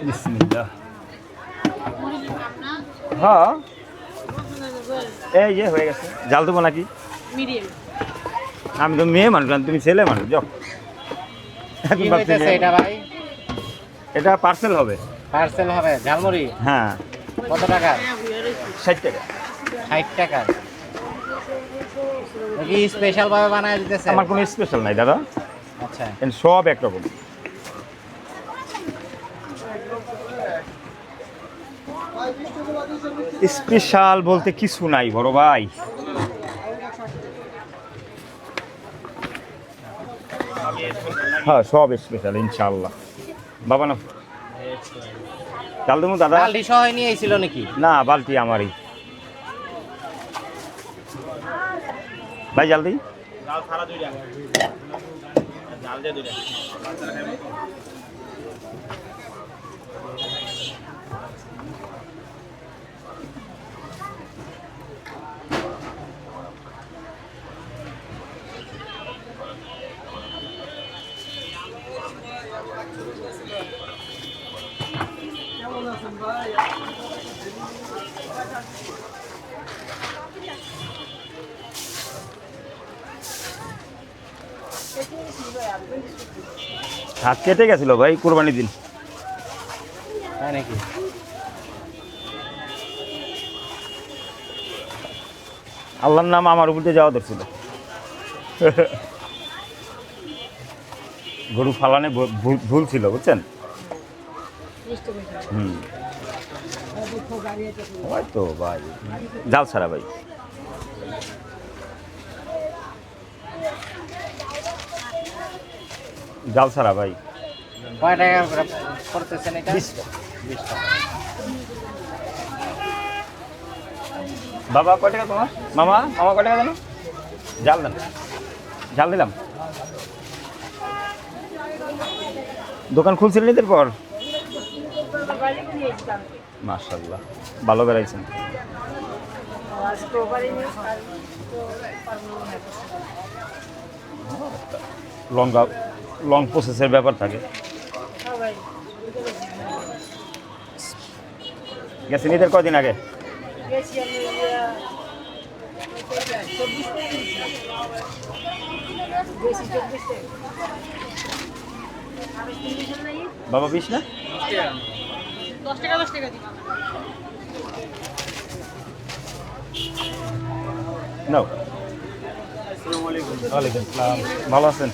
বিসমিল্লাহ। হ্যাঁ এই যে হয়ে গেছে। জাল দেবো নাকি? আমি তো মেয়ে মানুষ, তুমি ছেলে মানুষ। যাও এটা ভাই, এটা পার্সেল হবে। পার্সেল হবে ঝালমুড়ি। হ্যাঁ। কত টাকা? 60 টাকা। 60 টাকা। কি স্পেশাল ভাবে বানায় দিতেছে? আমার কোনো স্পেশাল নাই দাদা, আচ্ছা সব একরকম। স্পেশাল বলতে কিছু নাই বড় ভাই। হ্যাঁ সব স্পেশাল ইনশাআল্লাহ। বাবা না চাল দেবো দাদা? বালতি সহ নিয়ে এসেছিল নাকি? না বালতি আমারই। ভাই জাল দিই। হাত কেটে গেছিল ভাই কোরবানির দিন। তাই নাকি? আল্লাহর নাম আমার উপর দিয়ে যাওয়া ধরছিল। গরু ফালানে ভুল ছিল বুঝছেন। হয়তো ভাই জাল ছাড়া ভাই। জাল ছাড়া ভাই। কয় টাকা করে করতেছেন এটা? 20 টাকা। 20 টাকা। বাবা কয় টাকা তোমার? মামা মামা কয় টাকা জানো? জাল দেন, জাল দিলাম। দোকান খুলছিলেন ঈদের পর? মাশাআল্লাহ ভালো বেড়াইছেন। লং প্রসেসের ব্যাপার থাকে। গেছেন ঈদের কদিন আগে? বাবা 20 না? 10 টাকা 10 টাকা দিবা। নাও। আসসালামু আলাইকুম। ওয়ালাইকুম আসসালাম। ভালো আছেন?